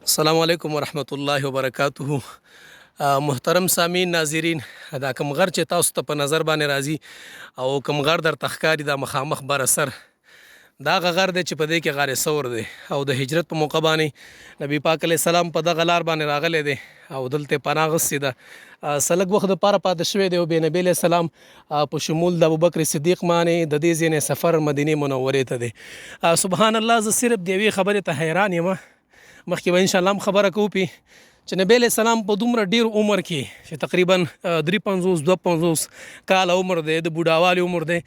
السلام علیکم ورحمت الله وبرکاته. محترم سامعین ناظرین، دا کوم غر چې تاسو ته په نظر باندې راځي او کوم غر در تخکاری دا مخامخ بر اثر دا غر دی چې په دې کې غار ثور دی او د هجرت په موقع باندې نبی پاک علیه السلام په دغه لار باندې راغلی دی او دلته پناه اخیستې ده. سلګ وخت دپاره پاتې شوی دی او بې نبي علیه السلام په شمول د ابوبکر صدیق باندې د دې ځای نه سفر مدینې منورې ته دی. سبحان الله، زه صرف د یوې خبرې ته حیران یم. مخکې به انشاءالله هم خبره کوو چې نبی علیه السلام په دومره ډیر عمر کې چې تقریبا 53-52 کاله عمر دی، د بوډاوالي عمر دی،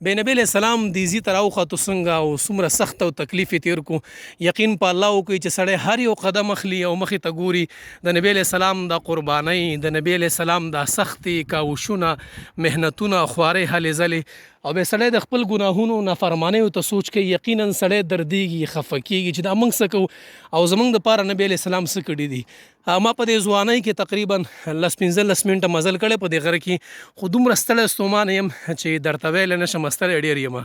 بې نبی علیه السلام دیزي ته راوختو څنګه او څومره سخت او تکلیف یې تیر کو. یقین په الله وکړئ چې سړی هر یو قدم اخلي او مخې ته ګوري د نبی علیه السلام د قربانۍ، د نبی علیه السلام د سختې کاوشونه، محنتونه، خوارۍ، هلې ځلې، او بیا سړی د خپل ګناهونو نافرمانیو ته سوچ کوي. یقینا سړی دردیږي، خفه کېږي چې دا موږ څه کوو او زموږ دپاره نبی علیه السلام څه کړي دي. ما په دې ځوانۍ کې تقریبا 15 منټه مزل کړی په دې غره کې، خو دومره ستړی ستومانه یم چې درته ویلی نشم، ستړی ډېر یم.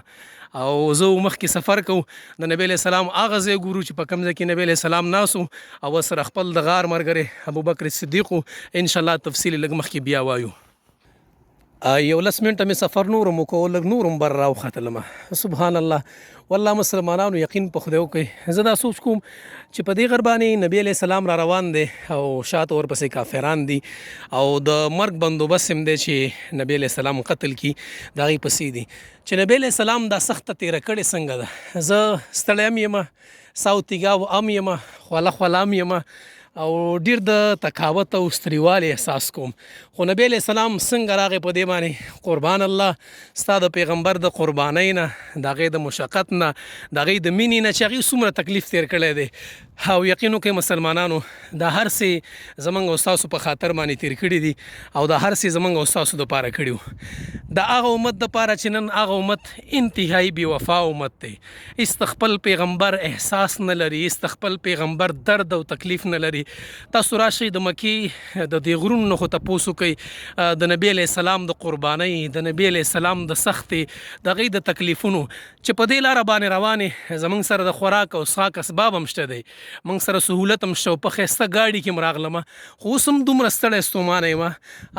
او زه مخکې سفر کوو د نبی علیه السلام هغه ځای ګورو چې په کوم ځای کې نبی علیه السلام ناست او ورسره خپل د غار ملګری ابوبکر صدیق و. انشاءالله تفصیل لږ مخکې بیا وایو. یو 10 منټه مې سفر نورم وکړو، لږ نورم بر راوختلم. سبحان الله، والله مسلمانانو یقین په خدای وکړئ. زه دا سوچ کوم چې په دې غر باندې نبی علیه السلام را روان دی او شاته ورپسې کافران دي او د مرګ بندوبست هم دی چې نبی علیه السلام قتل کی، د هغې پسې دي چې نبی علیه السلام دا سخته تیره کړې څنګه ده. زه ستړی هم یم، ساو تیګاو هم یم، خوله خوله هم یم او ډیر د تکاوت او ستړیوالي احساس کوم. خو نبی علیه السلام څنګه راغی په دې باندې، قربان الله ستا د پیغمبر د قربانۍ نه، د هغې د مشقت نه، د هغې د مینې نه چې هغې څومره تکلیف تیر کړی دی. او یقین وکړئ مسلمانانو، دا هر څه زموږ او ستاسو په خاطر باندې تیر کړي دي او دا هر څه زموږ او ستاسو دپاره کړي وو. د هغه امت دپاره چې نن هغه امت انتهایی بې وفا امت دی، هېڅ خپل پیغمبر احساس نه لري، هېڅ خپل پیغمبر درد او تکلیف نه لري. تاسو راشئ د مکې د دې غرونو نه خو تپوس وکئ د نبی علیه السلام د قربانۍ، د نبی علیه السلام د سختې، د هغې د تکلیفونو چې په دې لاره باندې روانې. زموږ سره د خوراک او څښاک اسباب هم شته دی، موږ سره سهولت هم شته، په ښایسته ګاډي کې م راغلم، خو اوس هم دومره ستړی ستومانه یم.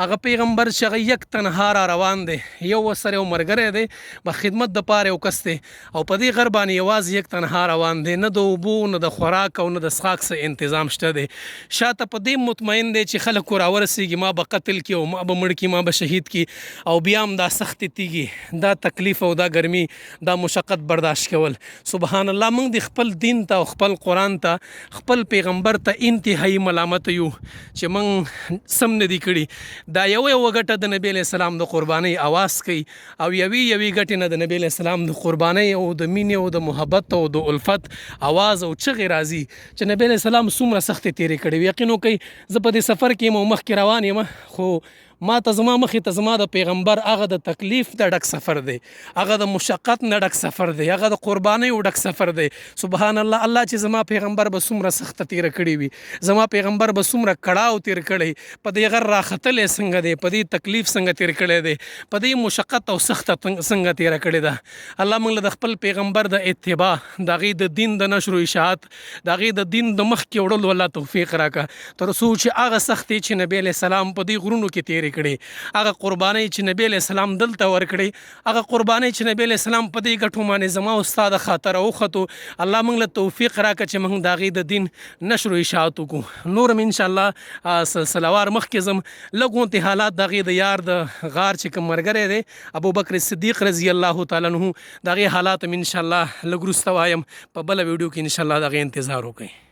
هغه پیغمبر چې هغه یک تنها را روان دی، یو ورسره یو ملګری دی، په خدمت دپاره یو کس دی او په دې غر باندې یوازې یک تنها روان دی، نه د اوبو نه د خوراک او نه د څښاک څه انتظام شته دی. شاته په دې مطمئن دی چې خلک راورسېږي، ما به قتل کړي او ما به مړ کړي، ما به شهید کړي، او بیا هم دا سختې تیږي، دا تکلیف او دا ګرمي، دا مشقت برداشت کول. سبحان الله، موږ د خپل دین ته او خپل قرآن ته، خپل پیغمبر ته انتهایی ملامت یو چې موږ سم نه دي کړي. دا یو ګټه د نبی علیه السلام د قربانۍ اواز کوي او یوې ګټې نه د نبی علیه السلام د قربانۍ او د مینې او د محبت او د الفت اواز او چغې راځي چې نبی علیه السلام څومره سختې تیرې کړې. یقین وکړئ زه په دې سفر کې یم او مخکې روان یم، خو ما ته زما مخې ته زما د پیغمبر هغه د تکلیف د ډک سفر دی، هغه د مشقت نه ډک سفر دی، هغه د قربانیو ډک سفر دی. سبحان الله، الله چې زما پیغمبر به څومره سخته تیره کړې وي، زما پیغمبر به څومره کړاو تیر کړی، په دې غر راختلی څنګه دی، په دې تکلیف څنګه تیر کړی دی، په دې مشقت او سخته څنګه تیره کړې ده. الله موږ له د خپل پیغمبر د اتباع، د هغې د دین د نشر و اشاعت، د هغې د دین د مخکې وړلو الله توفیق راکړه، تر څو چې هغه سختې چې نبی علیه السلام په دې غرونو کې تیرې کړې، هغه قربانۍ چې نبی علیه السلام دلته ورکړې، هغه قربانۍ چې نبی علیه السلام په دې ګټو باندې زما او ستا د خاطره وختو، الله موږ له توفیق راکړه چې موږ د هغې د دین نشر و اشاعت وکړو. نور هم انشاءالله سلسلهوار مخکې ځم، لږ غونتې حالات د هغې د یار د غار چې کوم ملګری دی ابوبکر صدیق رضی الله تعالی عنه، د هغې حالات هم انشاءالله لږ وروسته وایم. په بله ویډیو کې انشاءالله د هغې انتظار وکړئ.